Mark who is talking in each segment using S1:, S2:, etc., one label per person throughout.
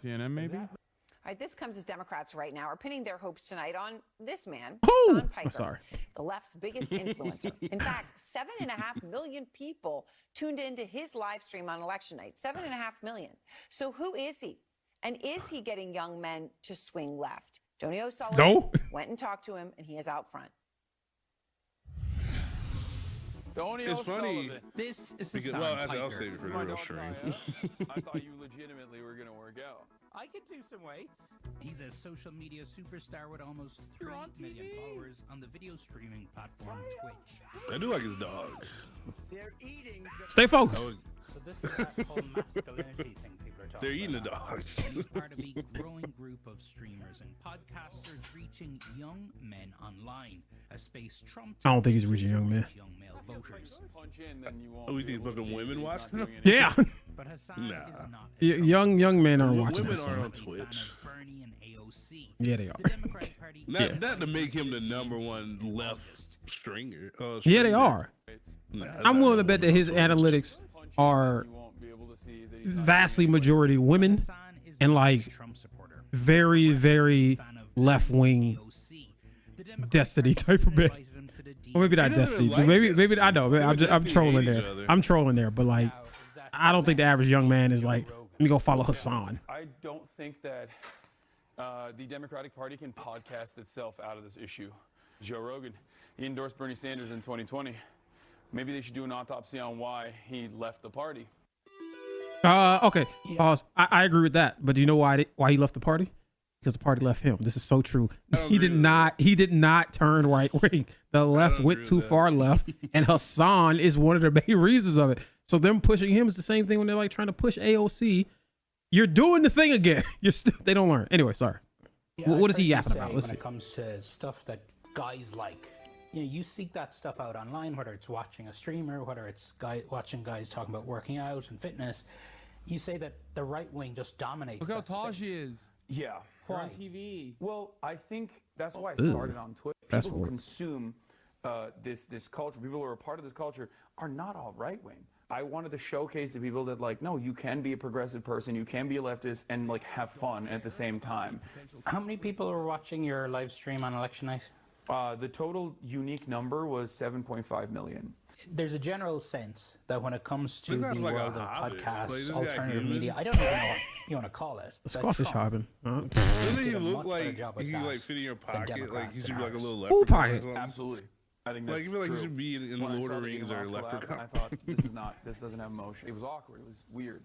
S1: CNN, maybe?
S2: All right, this comes as Democrats right now are pinning their hopes tonight on this man,
S3: Ooh,
S2: Hasan Piker,
S3: I'm sorry.
S2: the left's biggest influencer. In fact, 7.5 million people tuned into his live stream on election night. 7.5 million. So who is he? And is he getting young men to swing left? Tony O'Sullivan went and talked to him, and he is out front.
S4: It's funny.
S5: This is
S4: Because,
S5: Hasan
S4: well, actually, I'll
S5: Piker.
S4: save it for the real stream.
S6: I thought you legitimately were going to work out.
S5: I could do some weights. He's a social media superstar with almost 3 million followers on the video streaming platform Twitch.
S4: I do like his dog.
S7: They're eating.
S3: Stay focused.
S5: So this is that whole masculinity thing people are talking
S4: They're eating the
S5: about.
S4: dogs.
S5: He's part of a growing group of streamers and podcasters reaching young men online, a space Trump.
S3: I don't think he's reaching young men.
S5: Young male voters.
S6: Punch in, then you won't
S4: Oh, we
S6: be
S4: think
S6: able to
S4: fucking
S6: see that
S4: women
S6: he's not
S4: watching
S6: doing
S4: him?
S6: anything.
S3: Yeah.
S5: But Hasan
S4: Nah.
S5: is not. a
S3: Young men aren't
S4: Women
S3: watching this.
S4: are on
S5: Trump
S4: Twitch.
S5: fan of Bernie and AOC.
S3: Yeah, they are.
S5: The Democratic Party.
S4: Not to make him the number one left stringer.
S3: Yeah, they are.
S4: Nah,
S3: I'm willing to bet that his analytics are
S6: You won't be able to see that he's not
S3: vastly
S6: doing
S3: majority women
S5: Hasan is
S3: and
S5: not a
S3: like
S5: Trump supporter.
S3: very, very
S5: Fan of
S3: left-wing
S5: AOC. The Democratic
S3: Destiny
S5: Party
S3: type of bit.
S5: invited him to the
S3: Or maybe not
S4: He doesn't
S3: Destiny.
S4: like
S3: Maybe I know. I'm
S4: Destiny
S3: trolling
S4: hate
S3: there.
S4: each other.
S3: I'm trolling there. But like,
S5: Now, is that
S3: I don't think the average young man is like, let me go follow Hasan.
S6: I don't think that the Democratic Party can podcast itself out of this issue. Joe Rogan, he endorsed Bernie Sanders in 2020. Maybe they should do an autopsy on why he left the party.
S3: Okay. Pause. I agree with that. But do you know why he left the party? Because the party left him. This is so true. He did not turn right wing. The left went too far left, and Hasan is one of the main reasons of it. So them pushing him is the same thing when they're like trying to push AOC. You're doing the thing again. They don't learn. Anyway, sorry. What is he yapping about? Let's
S8: When
S3: see.
S8: it comes to stuff that guys like, you seek that stuff out online, whether it's watching a streamer, whether it's watching guys talking about working out and fitness. You say that the right wing just dominates.
S1: Look how
S8: that
S1: tall
S8: space.
S1: she is.
S6: Yeah.
S1: Her
S8: Why?
S1: on TV.
S6: Well, I think that's why I started on Twitter.
S3: Fast
S6: People who
S3: forward.
S6: consume this culture, people who are a part of this culture, are not all right wing. I wanted to showcase to people that like, no, you can be a progressive person, you can be a leftist, and like have fun at the same time.
S8: How many people are watching your live stream on election night?
S6: The total unique number was 7.5 million.
S8: There's a general sense that when it comes to
S4: This
S8: the
S4: guy's like a
S8: world of
S4: hobbit.
S8: podcasts,
S4: Like, this guy
S8: alternative
S4: human?
S8: media, I don't even know what you want to call it.
S3: The
S8: that
S3: Scottish
S8: Trump
S3: hopping.
S4: Doesn't he
S8: did a
S4: look
S8: much better
S4: like
S8: job with
S4: he
S8: that
S4: like fit in your
S8: than
S4: pocket? Like
S8: Democrats
S4: he should
S8: and
S4: be like a
S8: ours.
S4: little
S3: Who
S4: leprechaun. or
S3: pocket?
S4: something.
S6: Absolutely. I think
S4: Like
S6: that's
S4: you feel like
S6: true.
S4: you should be in
S6: When I
S4: Lord
S6: saw
S4: of
S6: the
S4: Rings
S6: Elon
S4: or
S6: Musk collab,
S4: Leprechaun.
S6: I thought this doesn't have emotion. It was awkward. It was weird.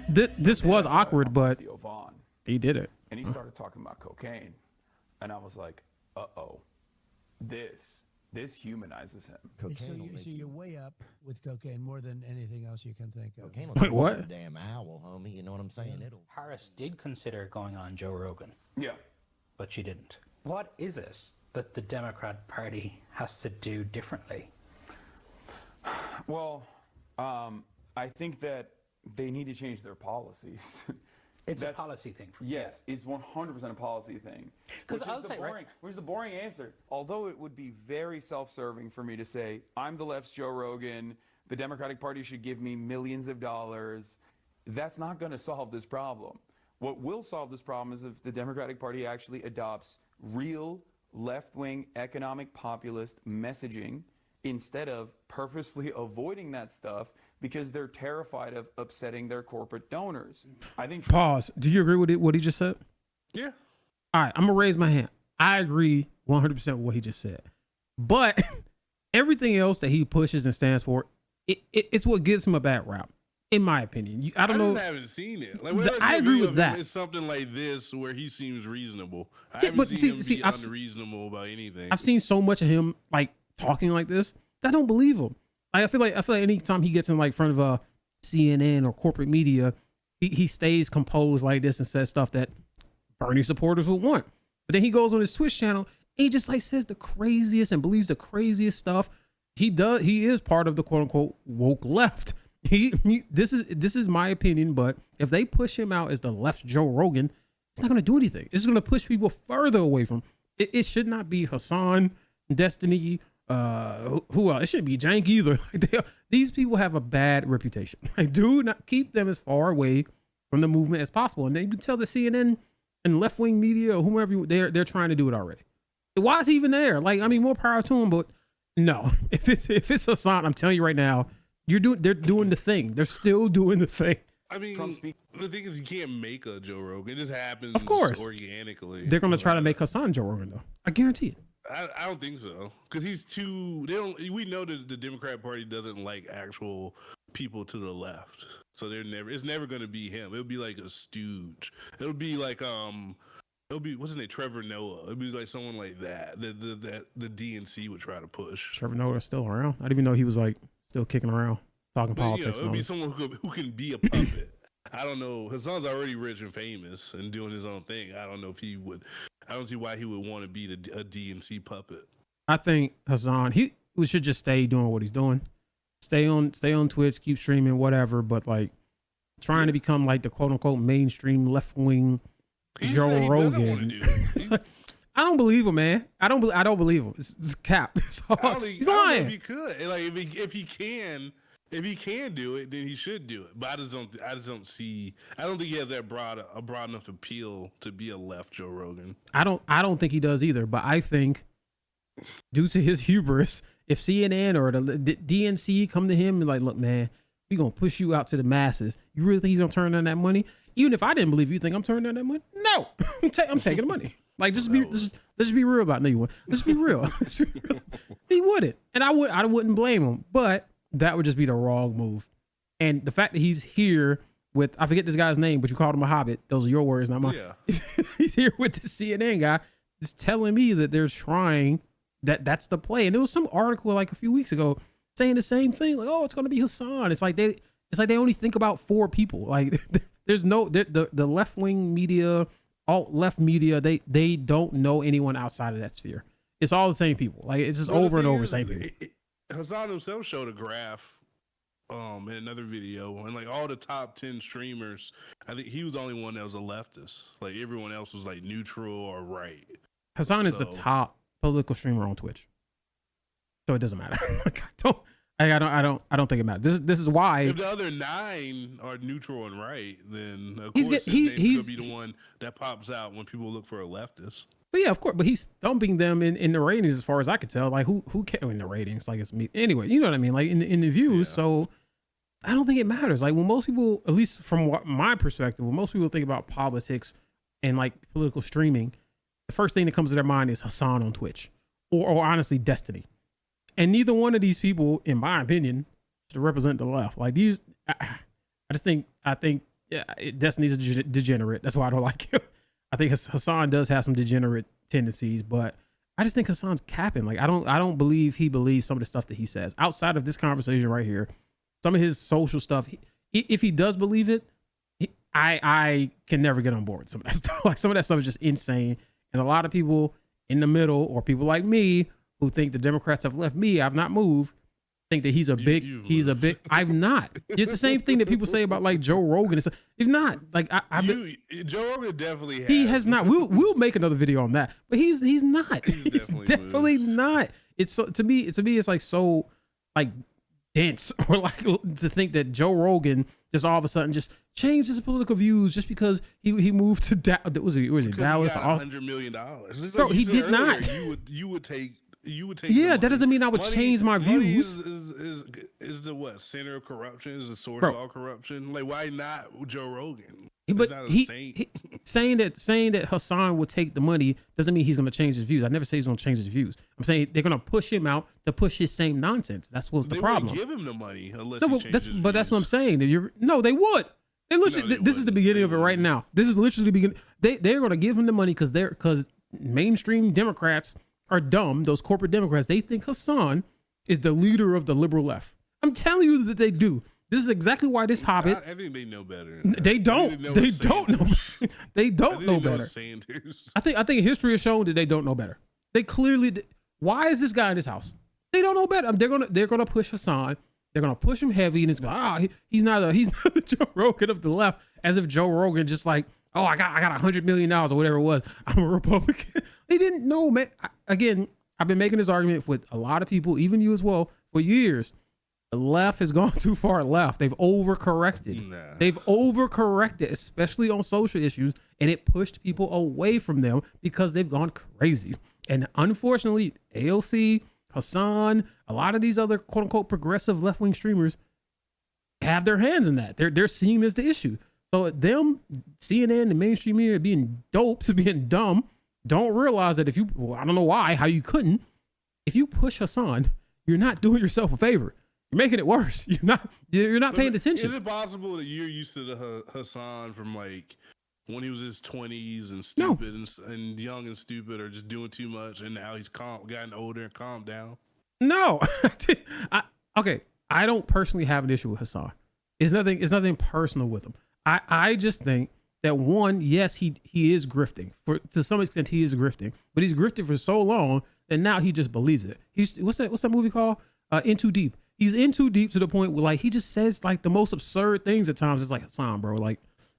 S3: This was awkward, but
S6: Theo Vaughn,
S3: he did it.
S6: and he started talking about cocaine, and I was like, uh-oh, this humanizes him.
S9: So you're way up with cocaine more than anything else you can think of.
S7: Cocaine will
S3: Wait,
S7: take
S3: what?
S7: you Damn owl, homie. You know what I'm saying? It'll.
S8: Harris did consider going on Joe Rogan,
S6: Yeah.
S8: but she didn't. What is it that the Democrat Party has to do differently?
S6: Well, I think that they need to change their policies.
S8: It's a
S6: That's-
S8: policy thing. For
S6: Yes, it's 100% a policy thing.
S8: 'Cause
S6: Which
S8: I'll
S6: is the
S8: say, right-
S6: boring, which is the boring answer. Although it would be very self-serving for me to say, I'm the left's Joe Rogan, the Democratic Party should give me millions of dollars. That's not going to solve this problem. What will solve this problem is if the Democratic Party actually adopts real left-wing economic populist messaging instead of purposefully avoiding that stuff because they're terrified of upsetting their corporate donors. I think
S3: Pause. Do you agree with what he just said?
S4: Yeah.
S3: All right, I'm gonna raise my hand. I agree 100% with what he just said, but everything else that he pushes and stands for, it's what gives him a bad rap, in my opinion. I don't know.
S4: just haven't seen it. Like, whenever
S3: I
S4: see a
S3: agree
S4: video
S3: with
S4: of him,
S3: that.
S4: It's something like this where he seems reasonable. I
S3: Yeah,
S4: haven't
S3: but
S4: seen him
S3: see,
S4: be
S3: I've-
S4: unreasonable about anything.
S3: I've seen so much of him like talking like this that I don't believe him. I feel like anytime he gets in like front of CNN or corporate media, he stays composed like this and says stuff that Bernie supporters would want. But then he goes on his Twitch channel and he just like says the craziest and believes the craziest stuff. He is part of the quote unquote woke left. This is my opinion, but if they push him out as the left's Joe Rogan, it's not going to do anything. It's going to push people further away from. It should not be Hasan, Destiny, who else? It shouldn't be Jank either. Like these people have a bad reputation. Like, do not keep them as far away from the movement as possible. And they can tell the CNN and left wing media or whomever they're trying to do it already. Why is he even there? Like, I mean, more power to him, but no. If it's Hasan, I'm telling you right now, they're doing the thing. They're still doing the thing.
S4: I mean, the thing is, you can't make a Joe Rogan. It just happens,
S3: Of course,
S4: organically.
S3: They're going to try to make Hasan Joe Rogan, though. I guarantee it.
S4: I don't think so, because he's too. We know that the Democrat Party doesn't like actual people to the left, so it's never going to be him. It'll be like a stooge. It'll be like it'll be, what's his name, Trevor Noah. It'll be like someone like that the DNC would try to push.
S3: Trevor Noah is still around. I didn't even know he was like still kicking around talking politics.
S4: It'll be someone who can be a puppet. I don't know. Hasan's already rich and famous and doing his own thing. I don't know if he would. I don't see why he would want to be a DNC puppet.
S3: I think Hasan, he should just stay doing what he's doing. Stay on Twitch, keep streaming, whatever. But like trying to become like the quote unquote mainstream left wing Joe Rogan. I don't believe him, man. I don't believe him. It's cap. He's lying.
S4: If he could, like, if he can do it, then he should do it. But I just don't see. I don't think he has that broad enough appeal to be a left Joe Rogan.
S3: I don't think he does either. But I think, due to his hubris, if CNN or the DNC come to him and like, look, man, we gonna push you out to the masses. You really think he's gonna turn down that money? Even if I didn't believe you, think I'm turning down that money? No, I'm taking the money. Like, let's just be real about it. No, you wouldn't. Let's be real. He wouldn't, and I wouldn't blame him. But that would just be the wrong move. And the fact that he's here with, I forget this guy's name, but you called him a hobbit. Those are your words, not mine.
S4: Yeah.
S3: He's here with the CNN guy, just telling me that they're trying that's the play. And there was some article like a few weeks ago saying the same thing, like, oh, it's going to be Hasan. It's like they only think about 4 people. Like, there's no the left wing media, alt left media. They don't know anyone outside of that sphere. It's all the same people. Like, it's just over and over same people.
S4: Hasan himself showed a graph in another video, and like all the top 10 streamers, I think he was the only one that was a leftist. Like, everyone else was like neutral or right.
S3: Hasan is the top political streamer on Twitch, so it doesn't matter. Like, I don't think it matters. This is why.
S4: If the other 9 are neutral and right, then of
S3: he's
S4: course
S3: he's
S4: could be the one that pops out when people look for a leftist.
S3: But yeah, of course. But he's thumping them in the ratings, as far as I could tell. Like, who cares in the ratings? Like, it's me anyway. You know what I mean? Like, in the views. Yeah. So I don't think it matters. Like, when most people, at least from my perspective, when most people think about politics and like political streaming, the first thing that comes to their mind is Hasan on Twitch, or honestly Destiny. And neither one of these people, in my opinion, should represent the left. Like, these, I think yeah, Destiny's a degenerate. That's why I don't like him. I think Hasan does have some degenerate tendencies, but I just think Hasan's capping. Like, I don't believe he believes some of the stuff that he says outside of this conversation right here. Some of his social stuff, if he does believe it, I can never get on board with some of that stuff. Like, some of that stuff is just insane. And a lot of people in the middle, or people like me who think the Democrats have left me, I've not moved, think that he's a big, I've not. It's the same thing that people say about like Joe Rogan. It's if not, like
S4: Joe Rogan definitely has.
S3: He has not. We'll make another video on that. But he's not. He's definitely not. It's so, to me it's like so like dense, or like to think that Joe Rogan just all of a sudden just changed his political views just because he moved to Dallas. Was he Dallas?
S4: $100 million.
S3: Bro, he did earlier, not.
S4: You would take.
S3: Yeah, that doesn't mean I would change my views.
S4: Is the what center of corruption? Is the source of all corruption? Like, why not Joe Rogan?
S3: But he saying that Hasan would take the money doesn't mean he's going to change his views. I never say he's going to change his views. I'm saying they're going to push him out to push his same nonsense. That's what's the problem.
S4: They wouldn't give him the money unless
S3: that's what I'm saying. They would. They literally, this is the beginning of it right now. This is literally the beginning. They're going to give him the money because mainstream Democrats are dumb. Those corporate Democrats, they think Hasan is the leader of the liberal left. I'm telling you that they do. This is exactly why this hobbit.
S4: I think they know better.
S3: They don't. They don't know. They don't know better. I think history has shown that they don't know better. They clearly. Why is this guy in this house? They don't know better. They're gonna push Hasan. They're gonna push him heavy, and it's he's not the Joe Rogan of the left. As if Joe Rogan just like, I got $100 million or whatever it was. I'm a Republican. They didn't know, man. I've been making this argument with a lot of people, even you as well, for years. The left has gone too far left. They've overcorrected.
S4: Nah.
S3: They've overcorrected, especially on social issues, and it pushed people away from them because they've gone crazy. And unfortunately, AOC, Hasan, a lot of these other quote unquote progressive left wing streamers have their hands in that. They're seeing this the issue. So them, CNN, the mainstream media being dopes, being dumb, don't realize that if you, well, I don't know why, how you couldn't, if you push Hasan, you're not doing yourself a favor. You're making it worse. You're not paying attention.
S4: Is it possible that you're used to the Hasan from like when he was his 20s and stupid and young and stupid, or just doing too much, and now he's gotten older and calmed down?
S3: No. Okay. I don't personally have an issue with Hasan. It's nothing personal with him. I just think that one, yes, he is grifting. To some extent he is grifting, but he's grifted for so long that now he just believes it. What's that movie called? In Too Deep. He's in too deep to the point where like he just says like the most absurd things at times. It's like, Hasan, bro, like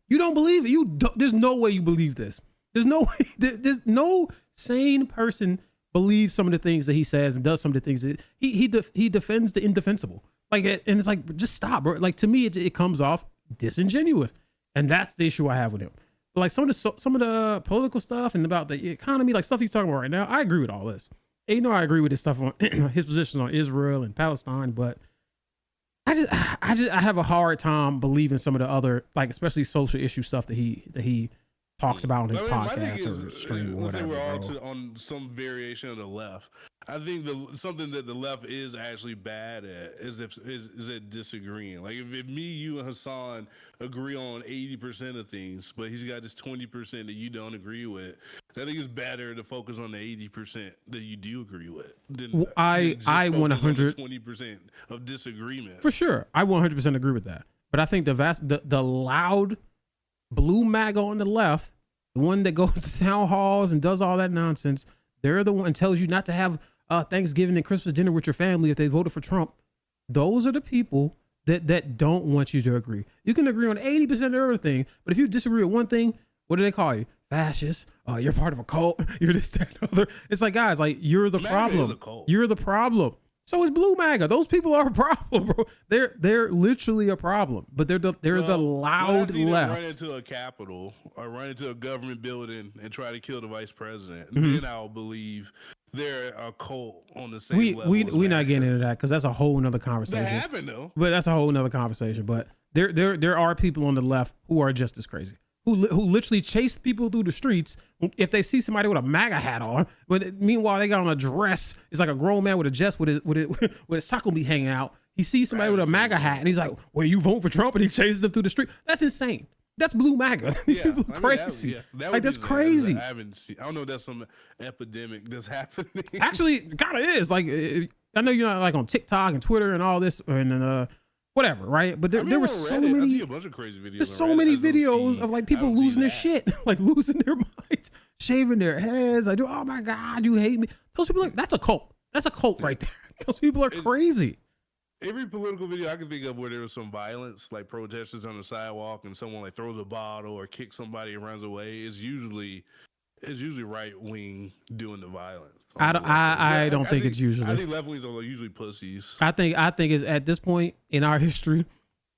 S3: you don't believe it. There's no way you believe this. There's no way. There's no sane person believes some of the things that he says and does some of the things that he defends the indefensible. Like, and it's like, just stop, bro. Like, to me, it comes off disingenuous, and that's the issue I have with him. But like some of the political stuff and about the economy, like stuff he's talking about right now, I agree with all this. And, you know, I agree with his stuff on his positions on Israel and Palestine, but I have a hard time believing some of the other, like especially social issue stuff that he talks about on his podcast or stream or whatever.
S4: Let's say we're all on some variation of the left. I think something that the left is actually bad at is at disagreeing. Like if me, you, and Hasan agree on 80% of things, but he's got this 20% that you don't agree with. I think it's better to focus on the 80% that you do agree with.
S3: I
S4: 20% of disagreement.
S3: For sure, I 100% agree with that. But I think the loud blue MAGA on the left, the one that goes to town halls and does all that nonsense, they're the one and tells you not to have Thanksgiving and Christmas dinner with your family if they voted for Trump. Those are the people that don't want you to agree. You can agree on 80% of everything, but if you disagree with one thing, what do they call you? Fascist. You're part of a cult. You're this, that, and other. It's like, guys, like you're the problem. You're the problem. So is blue MAGA. Those people are a problem, bro. They're literally a problem. But they're the loud left.
S4: Run into a Capitol or run into a government building and try to kill the vice president.
S3: Mm-hmm.
S4: Then I'll believe they're a cult on the same level.
S3: We're not getting into that because that's a whole nother conversation.
S4: That happened though.
S3: But that's a whole nother conversation. But there are people on the left who are just as crazy. Who literally chase people through the streets if they see somebody with a MAGA hat on. But meanwhile, they got on a dress. It's like a grown man with a dress with his sockle be hanging out. He sees somebody with a MAGA hat and he's like, "Well, you vote for Trump?" And he chases them through the street. That's insane. That's blue MAGA. These people are crazy. That's crazy.
S4: I don't know if that's some epidemic that's happening.
S3: Actually, it kind of is. Like, I know you're not like on TikTok and Twitter and all this and whatever, right? But there were so many.
S4: I see a bunch of crazy videos.
S3: There's so many videos of like people losing their shit, like losing their minds, shaving their heads. Like, oh my God, you hate me. Those people, that's a cult. That's a cult right there. Those people are crazy.
S4: Every political video I can think of where there was some violence, like protesters on the sidewalk and someone like throws a bottle or kicks somebody and runs away, is usually right wing doing the violence.
S3: I don't think it's usually.
S4: I think left wings are usually pussies.
S3: I think it's at this point in our history,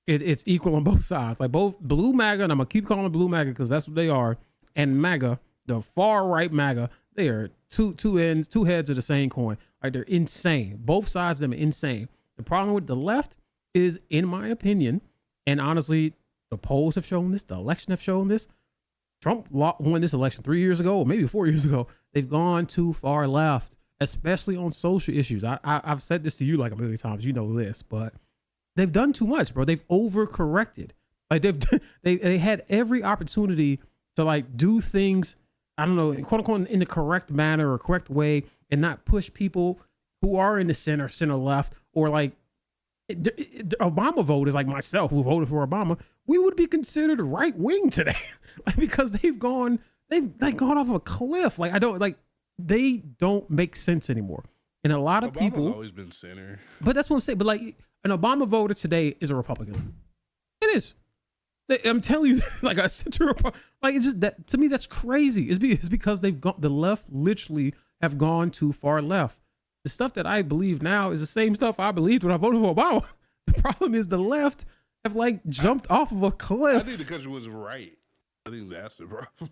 S3: it's equal on both sides. Like both blue MAGA, and I'm gonna keep calling them blue MAGA because that's what they are, and MAGA, the far right MAGA, they are two heads of the same coin. Like they're insane. Both sides of them are insane. The problem with the left is, in my opinion, and honestly, the polls have shown this, the election have shown this. Trump won this election 3 years ago, or maybe 4 years ago. They've gone too far left, especially on social issues. I've said this to you like a million times. You know this, but they've done too much, bro. They've overcorrected. Like they had every opportunity to like do things, I don't know, quote unquote, in the correct manner or correct way, and not push people who are in the center left, or like Obama voters like myself who voted for Obama, we would be considered right wing today, like, because they've gone off a cliff. Like they don't make sense anymore. And a lot of
S4: Obama's
S3: people
S4: always been center.
S3: But that's what I'm saying. But like an Obama voter today is a Republican. It is. I'm telling you, like a center, like it's just that to me that's crazy. It's because they've got the left literally have gone too far left. The stuff that I believe now is the same stuff I believed when I voted for Obama. The problem is the left have like jumped off of a cliff.
S4: I think the country was right. I think that's the problem.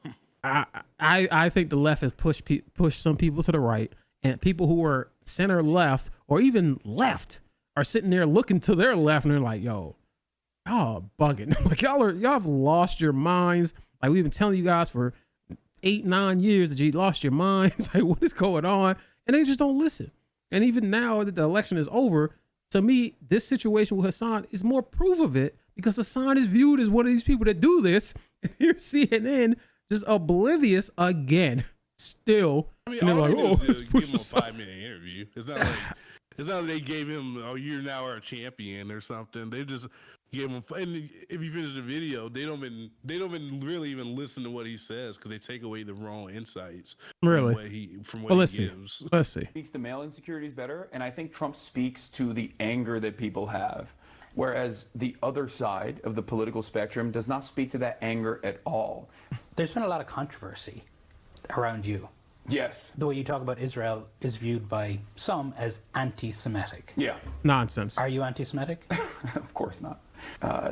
S3: I think the left has pushed some people to the right, and people who are center left or even left are sitting there looking to their left, and they're like, "Yo, y'all bugging! Like y'all have lost your minds. Like we've been telling you guys for 8-9 years that you lost your minds. Like what is going on?" And they just don't listen. And even now that the election is over, to me, this situation with Hasan is more proof of it, because Hasan is viewed as one of these people that do this. And here's CNN just oblivious again, still.
S4: I mean,
S3: and they're
S4: all
S3: like,
S4: they did
S3: "Oh,
S4: was
S3: let's
S4: give
S3: push
S4: him a
S3: Hasan."
S4: 5-minute interview. It's not like they gave him, "Oh, you're now our champion" or something. They just gave him. And if you finish the video, they don't even really even listen to what he says, because they take away the wrong insights.
S3: Really?
S4: From what
S3: Well,
S4: he
S3: let's
S4: gives.
S3: see. Let's see.
S6: Speaks to male insecurities better, and I think Trump speaks to the anger that people have, whereas the other side of the political spectrum does not speak to that anger at all.
S8: There's been a lot of controversy around you.
S6: Yes.
S8: The way you talk about Israel is viewed by some as anti-Semitic.
S6: Yeah.
S3: Nonsense.
S8: Are you anti-Semitic?
S6: Of course not.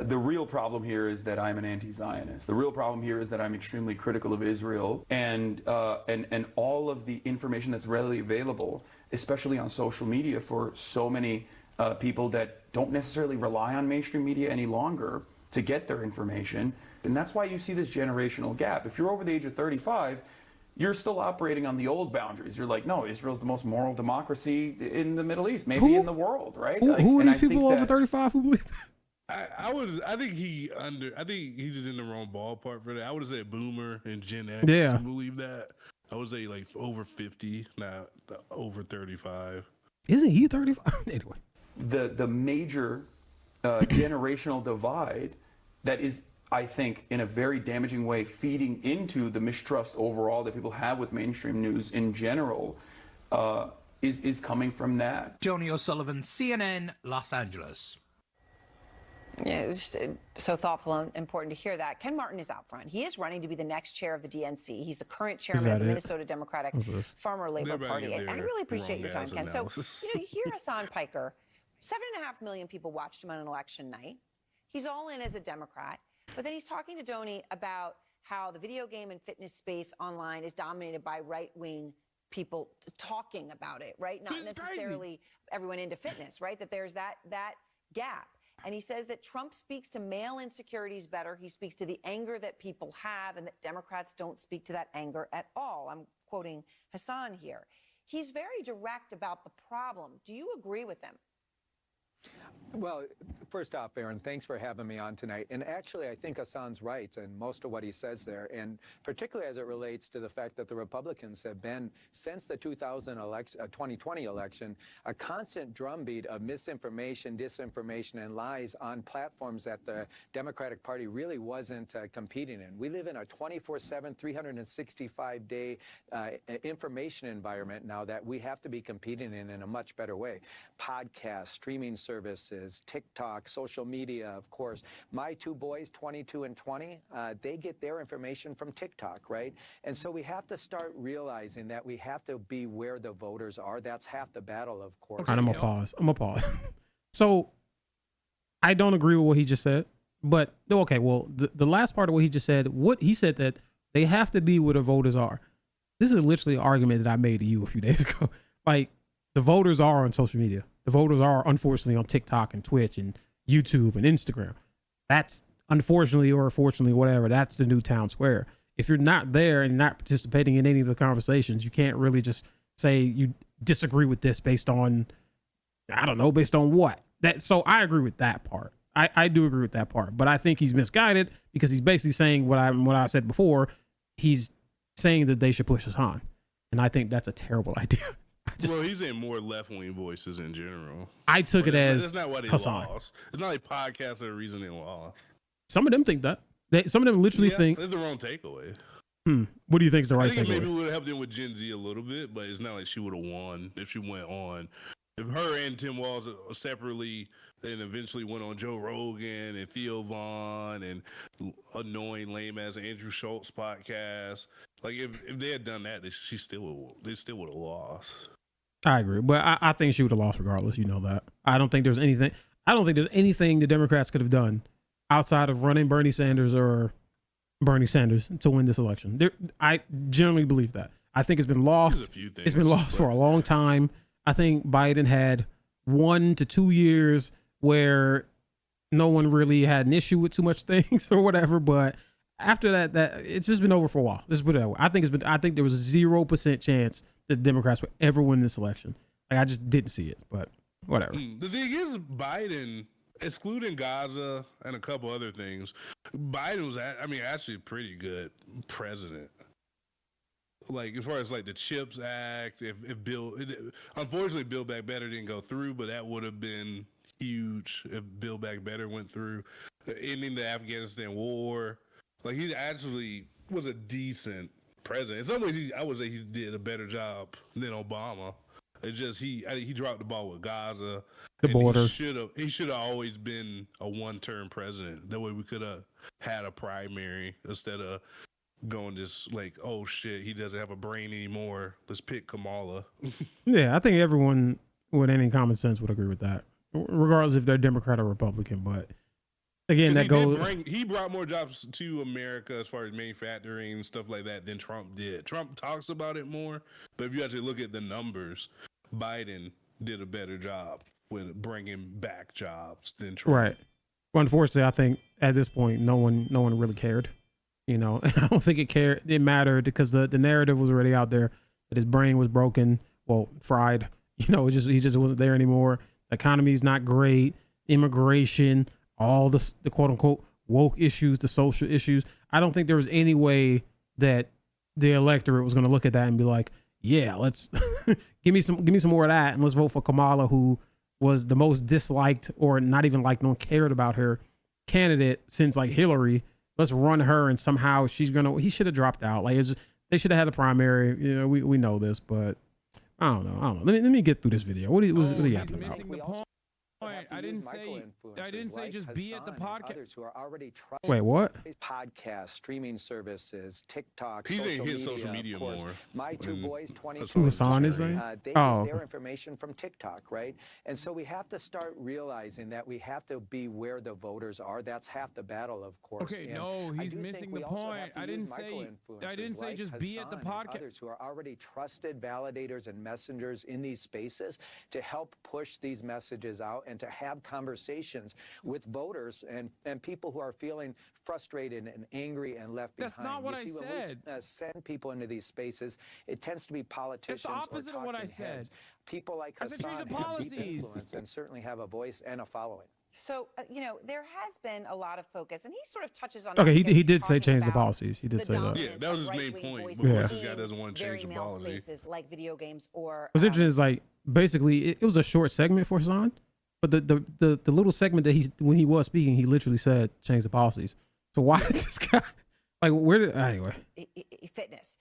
S6: The real problem here is that I'm an anti-Zionist. The real problem here is that I'm extremely critical of Israel and all of the information that's readily available, especially on social media, for so many people that don't necessarily rely on mainstream media any longer to get their information. And that's why you see this generational gap. If you're over the age of 35, you're still operating on the old boundaries. You're like, no, Israel's the most moral democracy in the Middle East, maybe in the world, right?
S3: Who are
S6: and
S3: these
S6: I think
S3: people over
S6: that-
S3: 35 who believe that?
S4: I think he's just in the wrong ballpark for that. I would have said boomer and Gen X.
S3: Yeah.
S4: Who believe that. I would say like over 50, not over 35.
S3: Isn't he 35? Anyway.
S6: The major generational divide that is, I think, in a very damaging way, feeding into the mistrust overall that people have with mainstream news in general, is coming from that.
S5: Tony O'Sullivan, CNN, Los Angeles.
S2: Yeah, it was just, so thoughtful and important to hear that. Ken Martin is out front. He is running to be the next chair of the DNC. He's the current chairman of the Minnesota Democratic Farmer Labor Party. And I really appreciate your time, Ken. So, you hear Hasan Piker. 7.5 million people watched him on an election night. He's all in as a Democrat. But then he's talking to Donnie about how the video game and fitness space online is dominated by right-wing people talking about it, right? Not necessarily everyone into fitness, right? That there's that gap. And he says that Trump speaks to male insecurities better. He speaks to the anger that people have, and that Democrats don't speak to that anger at all. I'm quoting Hasan here. He's very direct about the problem. Do you agree with him?
S1: Well, first off, Aaron, thanks for having me on tonight. And actually, I think Hasan's right in most of what he says there, and particularly as it relates to the fact that the Republicans have been, since the 2020 election, a constant drumbeat of misinformation, disinformation, and lies on platforms that the Democratic Party really wasn't competing in. We live in a 24/7, 365-day information environment now that we have to be competing in a much better way. Podcasts, streaming services, TikTok, social media, of course. My two boys, 22 and 20, they get their information from TikTok, right? And so we have to start realizing that we have to be where the voters are. That's half the battle, of course.
S3: I'm gonna pause. So I don't agree with what he just said, but okay, well, the last part of what he just said, what he said that they have to be where the voters are. This is literally an argument that I made to you a few days ago. Like, the voters are on social media. The voters are, unfortunately, on TikTok and Twitch and YouTube and Instagram. That's, unfortunately or fortunately, whatever, that's the new town square. If you're not there and not participating in any of the conversations, you can't really just say you disagree with this based on, I don't know, based on what. So I agree with that part. I do agree with that part. But I think he's misguided because he's basically saying what I said before. He's saying that they should push Hasan. And I think that's a terrible idea.
S4: Well, he's in more left-wing voices in general.
S3: I took it as
S4: that's not what he
S3: Hasan.
S4: lost. It's not like podcasts are the reason they lost.
S3: Some of them think that. Some of them literally think.
S4: That's the wrong takeaway.
S3: What do you think is the right
S4: I think
S3: takeaway?
S4: maybe it would have helped him with Gen Z a little bit, but it's not like she would have won if she went on If her and Tim Walz separately, then eventually went on Joe Rogan and Theo Vaughn and annoying lame ass Andrew Schultz podcast. Like if they had done that, they still would have lost.
S3: I agree, but I think she would have lost regardless. You know that. I don't think there's anything the Democrats could have done outside of running Bernie Sanders to win this election. I generally believe that. I think it's been lost. It's been lost for a long time. I think Biden had 1 to 2 years where no one really had an issue with too much things or whatever. But after that it's just been over for a while. Let's put it that way. I think there was a 0% chance that the Democrats would ever win this election. Like I just didn't see it, but whatever.
S4: The thing is, Biden, excluding Gaza and a couple other things, Biden was, actually a pretty good president. Like as far as like the CHIPS Act, unfortunately Build Back Better didn't go through, but that would have been huge if Build Back Better went through. Ending the Afghanistan war, like he actually was a decent president. In some ways, I would say he did a better job than Obama. It's just he dropped the ball with Gaza,
S3: the border.
S4: He should have always been a one-term president. That way we could have had a primary instead of going just like, oh shit, he doesn't have a brain anymore. Let's pick Kamala.
S3: Yeah, I think everyone with any common sense would agree with that, regardless if they're Democrat or Republican. But again, that goes.
S4: He brought more jobs to America as far as manufacturing and stuff like that than Trump did. Trump talks about it more, but if you actually look at the numbers, Biden did a better job with bringing back jobs than Trump.
S3: Right. Well, unfortunately, I think at this point, no one really cared. You know, I don't think it mattered because the narrative was already out there that his brain was broken, fried. You know, he just wasn't there anymore. The economy's not great. Immigration, all the quote unquote woke issues, the social issues. I don't think there was any way that the electorate was going to look at that and be like, yeah, let's give me some more of that, and let's vote for Kamala, who was the most disliked or not even liked, no one cared about her candidate since like Hillary. Let's run her, and somehow he should have dropped out. Like they should have had a primary. You know, we know this, but I don't know. Let me get through this video. What are you asking about?
S6: I didn't say just be at the podcast.
S1: Who are already
S3: Wait, what?
S1: Podcasts, streaming services, TikTok,
S4: He's ain't hit
S1: social
S4: social media
S1: of course.
S4: more.
S1: My two boys, 20.
S3: Who Hasan is saying?
S1: They get their information from TikTok, right? And so we have to start realizing that we have to be where the voters are. That's half the battle, of course.
S6: Okay,
S1: and
S6: no, he's missing the point. I didn't say just be at the podcast.
S1: Others who are already trusted validators and messengers in these spaces to help push these messages out and to have conversations with voters and people who are feeling frustrated and angry and left behind.
S6: That's not what I said.
S1: When we send people into these spaces, it tends to be politicians.
S6: That's the opposite
S1: or
S6: of what I
S1: talking
S6: said.
S1: heads. People like
S6: I said change
S1: Hasan
S6: the
S1: have deep
S6: policies.
S1: influence and certainly have a voice and a following.
S2: So, there has been a lot of focus, and he sort of touches on.
S3: Okay,
S2: that
S3: he did say
S2: talking
S3: change the
S2: about
S3: policies. He did say that.
S4: Yeah, that was his main
S2: right-wing
S4: point.
S2: voices
S3: Yeah.
S4: This guy doesn't want to
S2: very
S4: change the
S2: male
S4: policy.
S2: spaces like video games or.
S3: What's interesting is like basically it was a short segment for Hasan, but the little segment that when he was speaking, he literally said change the policies. So why did this guy anyway?
S2: Fitness.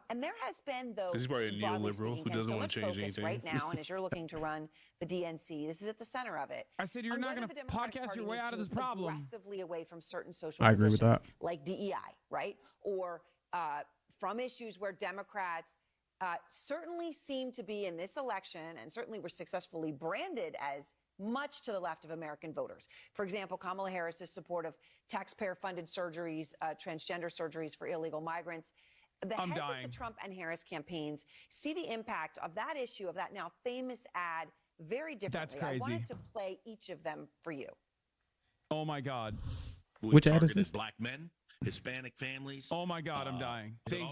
S2: And there has been, though,
S4: He's probably a
S2: broadly
S4: neoliberal
S2: speaking,
S4: who doesn't
S2: so
S4: want
S2: much
S4: to change
S2: focus
S4: anything.
S2: right now, and as you're looking to run the DNC, this is at the center of it.
S6: I said you're
S2: on
S6: not
S2: whether
S6: going to
S2: the Democratic
S6: podcast
S2: Party
S6: your way
S2: needs
S6: out of
S2: to
S6: this
S2: move
S6: problem.
S2: aggressively away from certain social
S3: I agree with
S2: positions,
S3: that.
S2: like DEI, right? Or from issues where Democrats certainly seem to be in this election, and certainly were successfully branded as much to the left of American voters. For example, Kamala Harris's support of taxpayer-funded surgeries, transgender surgeries for illegal migrants. The heads of the Trump and Harris campaigns see the impact of that issue, of that now famous ad, very differently.
S6: That's crazy.
S2: I wanted to play each of them for you.
S6: Oh my God.
S3: Which ad is this?
S10: Black men, Hispanic families.
S6: Oh my God, I'm dying. They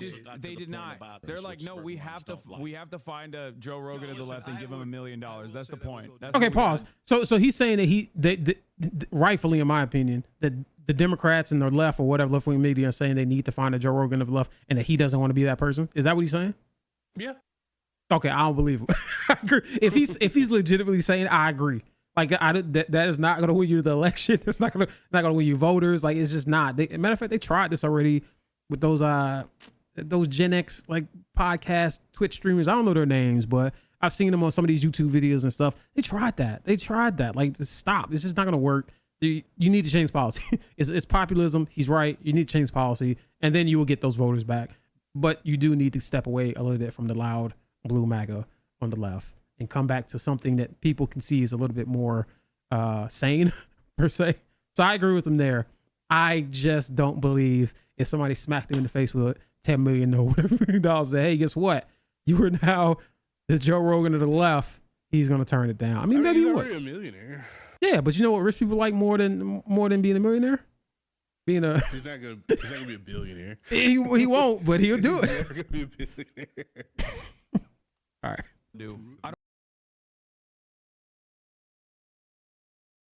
S6: did not. They're like, no, we have to find a Joe Rogan of the left and give him $1 million. That's the point.
S3: Okay, pause. So he's saying that rightfully, in my opinion, that the Democrats and the left or whatever left wing media are saying they need to find a Joe Rogan of the left, and that he doesn't want to be that person. Is that what he's saying?
S4: Yeah.
S3: Okay, I don't believe him. I agree. If he's legitimately saying, I agree. Like that is not going to win you the election. It's not going to win you voters. Like it's just not. Matter of fact, they tried this already with those Gen X like podcast Twitch streamers. I don't know their names, but I've seen him on some of these YouTube videos and stuff. They tried that. Like, stop. This is not going to work. You need to change policy. It's populism. He's right. You need to change policy, and then you will get those voters back. But you do need to step away a little bit from the loud blue MAGA on the left and come back to something that people can see is a little bit more sane, per se. So I agree with him there. I just don't believe if somebody smacked him in the face with $10 million or whatever dollars, say, hey, guess what? You are now the Joe Rogan of the left. He's going to turn it down. I mean, maybe
S4: he's
S3: he would.
S4: already a millionaire.
S3: Yeah, but you know what rich people like more than being a millionaire? Being a
S4: He's not gonna be a billionaire.
S3: he won't, but he'll do
S4: He's
S3: it.
S4: never gonna be a billionaire.
S3: All right.
S6: Do.